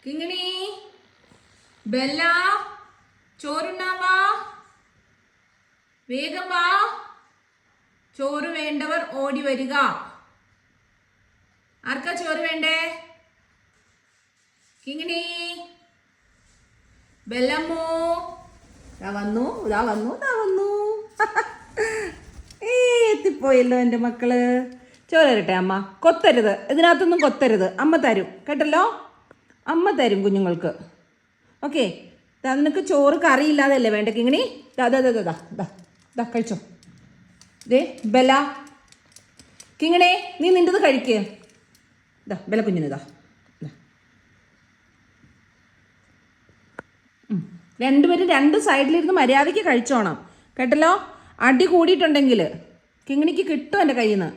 Kingini Bella ചോറുണ്ണാവാ, വേഗം വാ. ചോറ് വേണ്ടവർ ഓടി വരിക. ആർക്കാ ചോറ് വേണ്ടേ? കിങ്ങിണി ബെല്ലമ്മോ വന്നു. എത്തിപ്പോയല്ലോ എൻ്റെ മക്കള്. ചോറ് തരട്ടെ അമ്മ? കൊത്തരുത്, ഇതിനകത്തൊന്നും കൊത്തരുത്. അമ്മ തരും കേട്ടല്ലോ, അമ്മ തരും കുഞ്ഞുങ്ങൾക്ക്. ഓക്കെ, നിനക്ക് ചോറ് കറിയില്ലാതല്ലേ വേണ്ട കിങ്ങിണി? ദാ കഴിച്ചോ. ദേ ബെല, കിങ്ങിണേ നീ നിൻ്റെത് കഴിക്കുക. ബെല കുഞ്ഞിനിതാ. രണ്ടുപേരും രണ്ട് സൈഡിലിരുന്ന് മര്യാദയ്ക്ക് കഴിച്ചോണം കേട്ടല്ലോ. അടി കൂടിയിട്ടുണ്ടെങ്കിൽ കിങ്ങിണിക്ക് കിട്ടും എൻ്റെ കയ്യിൽ നിന്ന്.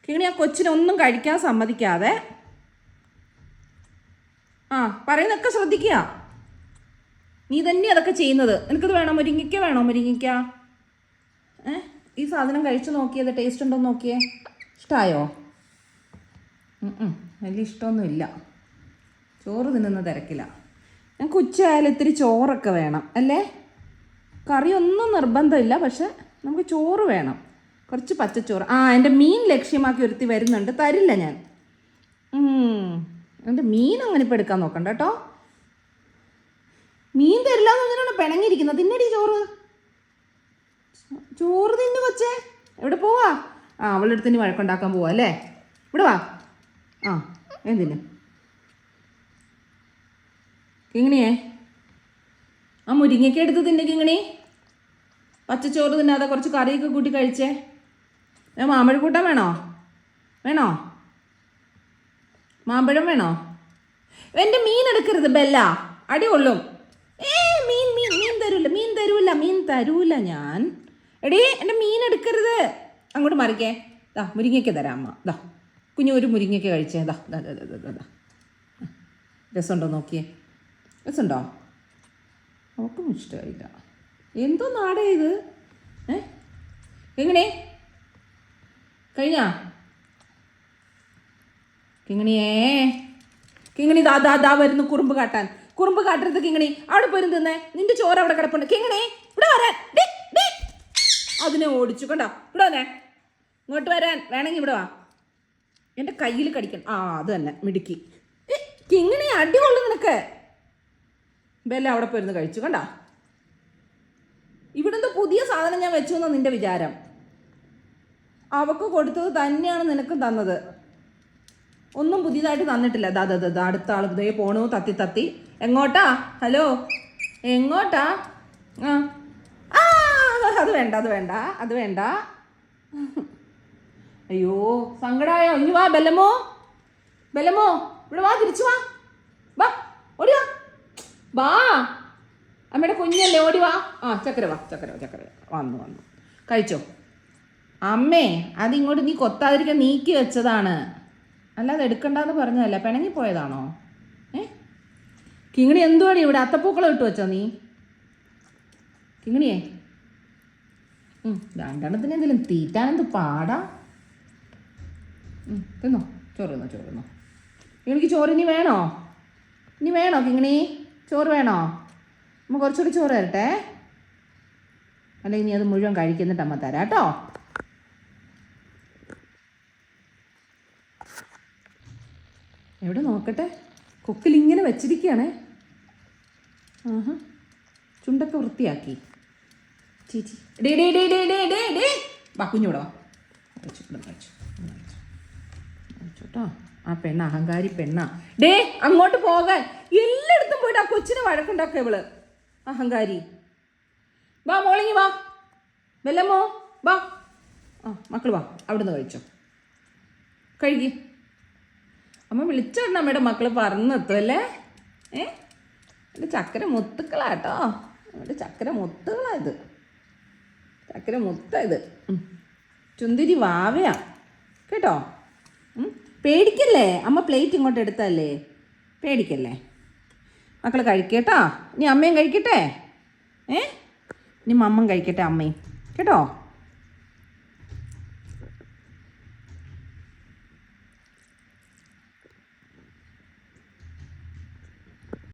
കിങ്ങിണി ആ കൊച്ചിനൊന്നും കഴിക്കാൻ സമ്മതിക്കാതെ പറയുന്നതൊക്കെ ശ്രദ്ധിക്കുക. നീ തന്നെ അതൊക്കെ ചെയ്യുന്നത്. എനിക്കത് വേണോ? മുരിങ്ങിക്ക. ഈ സാധനം കഴിച്ചു നോക്കിയത് ടേസ്റ്റ് ഉണ്ടോ നോക്കിയേ. ഇഷ്ടമായോ? വലിയ ഇഷ്ടമൊന്നുമില്ല. ചോറ് തിന്നുന്ന തിരക്കില്ല. ഞങ്ങൾക്ക് ഉച്ചയായാലും ഇത്തിരി ചോറൊക്കെ വേണം അല്ലേ? കറിയൊന്നും നിർബന്ധമില്ല, പക്ഷെ നമുക്ക് ചോറ് വേണം. കുറച്ച് പച്ചച്ചോറ്. എൻ്റെ മീൻ ലക്ഷ്യമാക്കി ഒരുത്തി വരുന്നുണ്ട്, തരില്ല ഞാൻ. എൻ്റെ മീൻ അങ്ങനെ ഇപ്പോൾ എടുക്കാൻ നോക്കണ്ട കേട്ടോ. മീൻ തരില്ല എന്ന് പറഞ്ഞാണ് പിണങ്ങിയിരിക്കുന്നത്. തിന്നടി ചോറ് തിന്നു കൊച്ചേ. എവിടെ പോവാ? അവളുടെ അടുത്ത് ഇനി വഴക്കുണ്ടാക്കാൻ പോവാ അല്ലേ? ഇവിടെ വാ. എന്തിന് കിങ്ങിണിയേ? ആ മുരിങ്ങയ്ക്ക എടുത്ത് തിന്നെ കിങ്ങിണി. പച്ചച്ചോറ് തിന്നാതെ കുറച്ച് കറിയൊക്കെ കൂട്ടി കഴിച്ചേ. മാമ്പഴക്കൂട്ടം വേണോ? മാമ്പഴം വേണോ? എൻ്റെ മീൻ എടുക്കരുത് ബെല്ല, അടി കൊള്ളും. മീൻ തരൂല ഞാൻ. എടീ എൻ്റെ മീൻ എടുക്കരുത്. അങ്ങോട്ട് മറിക്കേ. മുരിങ്ങയ്ക്ക തരാം അമ്മ. കുഞ്ഞു ഒരു മുരിങ്ങയ്ക്ക കഴിച്ചേ. രസമുണ്ടോ നോക്കിയേ? രസമുണ്ടോ? അവൾക്കും ഇഷ്ടമായില്ല. എന്തോ നാടേ ഇത്? എങ്ങനെ കഴിഞ്ഞാ കിങ്ങിണി? ദാ വരുന്നു കുറുമ്പ് കാട്ടരുത് കിങ്ങിണി. അവിടെ പോയിരുന്നു തിന്നേ. നിന്റെ ചോറ് അവിടെ കിടപ്പുണ്ട്. കിങ്ങിണി ഇവിടെ വരാൻ. അതിനെ ഓടിച്ചു കണ്ടോ. ഇവിടെ വന്നേ, ഇങ്ങോട്ട് വരാൻ. വേണമെങ്കിൽ ഇവിടെ വാ. എൻ്റെ കയ്യിൽ കടിക്കണം. അത് തന്നെ മിടുക്കി. കിങ്ങിണി അടികൊള്ളു നിനക്ക്. ബെല്ല അവിടെ പോയിരുന്നു കഴിച്ചു കണ്ടോ. ഇവിടുത്തെ പുതിയ സാധനം ഞാൻ വെച്ചു എന്നാ നിന്റെ വിചാരം? അവക്ക് കൊടുത്തത് തന്നെയാണ് നിനക്കും തന്നത്. ഒന്നും പുതിയതായിട്ട് തന്നിട്ടില്ല. അടുത്ത ആൾ ഇതേ പോണു തത്തി. എങ്ങോട്ടാ? ഹലോ, എങ്ങോട്ടാ? അത് വേണ്ട. അയ്യോ സങ്കടായോ? ഇനി വാ ബെല്ലമോ, ഇവിടെ വാ. തിരിച്ചു വാ. ഓടി വാ. അമ്മയുടെ കുഞ്ഞല്ലേ, ഓടി വാ. ചക്കര വന്നു കഴിച്ചോ. അമ്മേ അതിങ്ങോട്ട് നീ കൊത്താതിരിക്കാൻ നീക്കി വെച്ചതാണ്, അല്ലാതെ എടുക്കണ്ടെന്ന് പറഞ്ഞതല്ല. പിണങ്ങിപ്പോയതാണോ? കിങ്ങിണി എന്തുവാണ് ഇവിടെ? അത്തപ്പൂക്കളം ഇട്ട് വെച്ചോ നീ കിങ്ങിണിയെ? രണ്ടെണ്ണത്തിന് എന്തെങ്കിലും തീറ്റാനെന്ത് പാടാ. തിന്നോ, ചോറ് തിന്നോ. കിങ്ങിണിക്ക് ചോറ് ഇനി വേണോ കിങ്ങിണി? ചോറ് വേണോ? അമ്മ കുറച്ചുകൂടി ചോറ് തരട്ടെ, അല്ലെങ്കിൽ നീ അത് മുഴുവൻ കഴിക്കുന്നിട്ട് അമ്മ തരാം കേട്ടോ. എവിടെ നോക്കട്ടെ. കൊക്കിലിങ്ങനെ വെച്ചിരിക്കുകയാണേ. ചുണ്ടൊക്കെ വൃത്തിയാക്കി. ചേച്ചി കുഞ്ഞൂടോ കഴിച്ചോട്ടോ. ആ പെണ്ണ അഹങ്കാരി പെണ്ണ. അങ്ങോട്ട് പോകാൻ. എല്ലായിടത്തും പോയിട്ട് ആ കൊച്ചിനെ വഴക്കുണ്ടാക്കുക ഇവള്. അഹങ്കാരി. വാ മോളിങ്ങി വാ. ബെല്ലമ്മോ വാ. മക്കൾ വാ, അവിടുന്ന് കഴിച്ചോ. കഴുകി. അമ്മ വിളിച്ചോണ്ട് അമ്മയുടെ മക്കൾ പറന്നെത്തും അല്ലേ? എൻ്റെ ചക്കര മുത്തുക്കളാട്ടോ. എൻ്റെ ചക്കര മുത്തുകളായത്. ചക്കര മുത്തായത്. ചുന്തിരി വാവയാ കേട്ടോ. പേടിക്കല്ലേ, അമ്മ പ്ലേറ്റ് ഇങ്ങോട്ട് എടുത്തല്ലേ. പേടിക്കല്ലേ. മക്കൾ കഴിക്കേട്ടോ. ഇനി അമ്മയും കഴിക്കട്ടെ. ഇനി മമ്മൻ കഴിക്കട്ടെ, അമ്മയും കേട്ടോ.